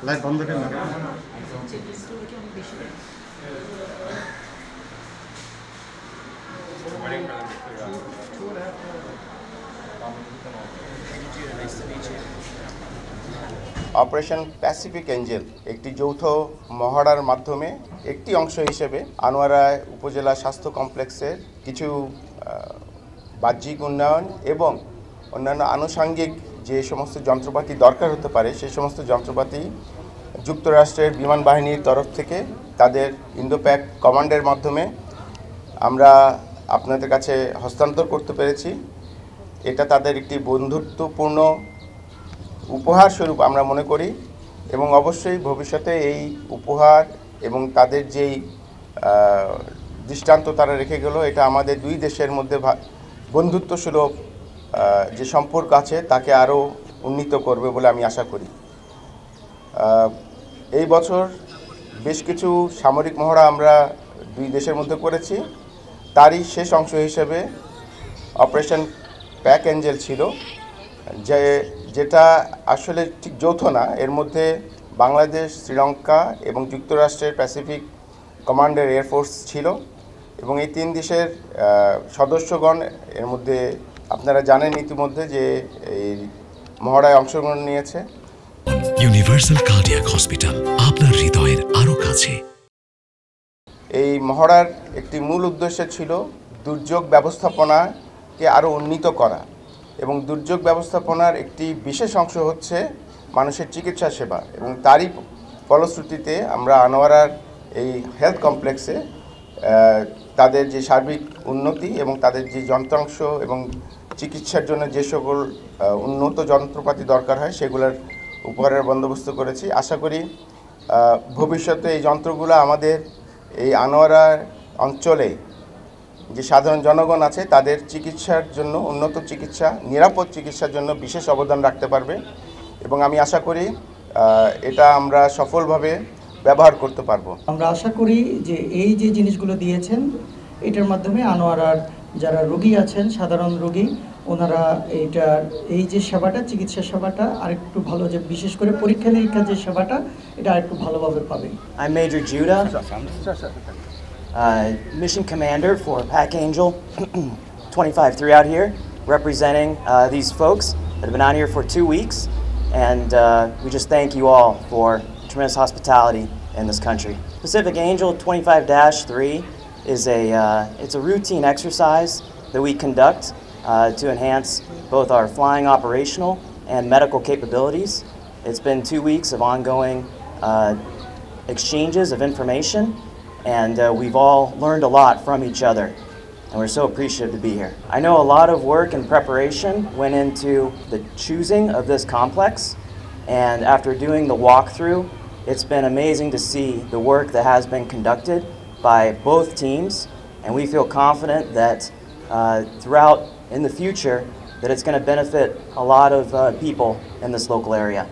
Light বন্ধ কেন? Operation Pacific Angel একটি যৌথ মহড়ার মাধ্যমে একটি অংশ হিসেবে আনোয়ারা উপজেলা স্বাস্থ্য কমপ্লেক্সের কিছু বাহ্যিক উন্নয়ন এবং অন্যান্য আনুষঙ্গিক যে সমস্ত যন্ত্রপাতি দরকার হতে পারে সেই সমস্ত যন্ত্রপাতি যুক্তরাষ্ট্রের বিমান বাহিনীর তরফ থেকে তাদের ইন্দোপ্যাক কমান্ডের মাধ্যমে আমরা আপনাদের কাছে হস্তান্তর করতে পেরেছি। এটা তাদের একটি বন্ধুত্বপূর্ণ উপহার স্বরূপ আমরা মনে করি এবং অবশ্যই ভবিষ্যতে এই উপহার এবং তাদের যেই দৃষ্টান্ত তারা রেখে গেল এটা আমাদের দুই দেশের মধ্যে বন্ধুত্বসুলভ যে সম্পর্ক আছে তাকে আরও উন্নীত করবে বলে আমি আশা করি। এই বছর বেশ কিছু সামরিক মহড়া আমরা দুই দেশের মধ্যে করেছি। তারই শেষ অংশ হিসেবে অপারেশন প্যাক এঞ্জেল ছিল, যেটা আসলে ঠিক যৌথ না। এর মধ্যে বাংলাদেশ, শ্রীলঙ্কা এবং যুক্তরাষ্ট্রের প্যাসিফিক কমান্ডের এয়ারফোর্স ছিল এবং এই তিন দেশের সদস্যগণ এর মধ্যে আপনারা জানেন ইতিমধ্যে যে এই মহড়ায় অংশগ্রহণ নিয়েছে। ইউনিভার্সাল কার্ডিয়াক হসপিটাল, আপনার হৃদয়ের আরও কাছে। এই মহড়ার একটি মূল উদ্দেশ্য ছিল দুর্যোগ ব্যবস্থাপনাকে আরও উন্নীত করা এবং দুর্যোগ ব্যবস্থাপনার একটি বিশেষ অংশ হচ্ছে মানুষের চিকিৎসা সেবা এবং তারই ফলশ্রুতিতে আমরা আনোয়ারার এই হেলথ কমপ্লেক্সে তাদের যে সার্বিক উন্নতি এবং তাদের যে যন্ত্রাংশ এবং চিকিৎসার জন্য যে সকল উন্নত যন্ত্রপাতি দরকার হয় সেগুলোর উপহারের বন্দোবস্ত করেছি। আশা করি ভবিষ্যতে এই যন্ত্রগুলো আমাদের এই আনোয়ারা অঞ্চলে যে সাধারণ জনগণ আছে তাদের চিকিৎসার জন্য, উন্নত চিকিৎসা, নিরাপদ চিকিৎসার জন্য বিশেষ অবদান রাখতে পারবে এবং আমি আশা করি এটা আমরা সফলভাবে ব্যবহার করতে পারবো। আমরা আশা করি যে এই যে জিনিসগুলো দিয়েছেন এটার মাধ্যমে আনোয়ারার যারা রোগী আছেন, সাধারণ রোগী, ওনারা এই যে সেবাটা, চিকিৎসা সেবাটা আরেকটু ভালো, যে বিশেষ করে পরীক্ষা নিরীক্ষার যে সেবাটা এটা আরেকটু ভালোভাবে পাবে। I'm Major Judah, Mission Commander for Pack Angel 25-3 out here, representing these folks that have been out here for 2 weeks, and we just thank you all for tremendous hospitality in this country. Pacific Angel 25-3 is it's a routine exercise that we conduct to enhance both our flying operational and medical capabilities. It's been 2 weeks of ongoing exchanges of information, and we've all learned a lot from each other, and we're so appreciative to be here. I know a lot of work and preparation went into the choosing of this complex, and after doing the walkthrough, it's been amazing to see the work that has been conducted by both teams, and we feel confident that throughout in the future that it's going to benefit a lot of people in this local area.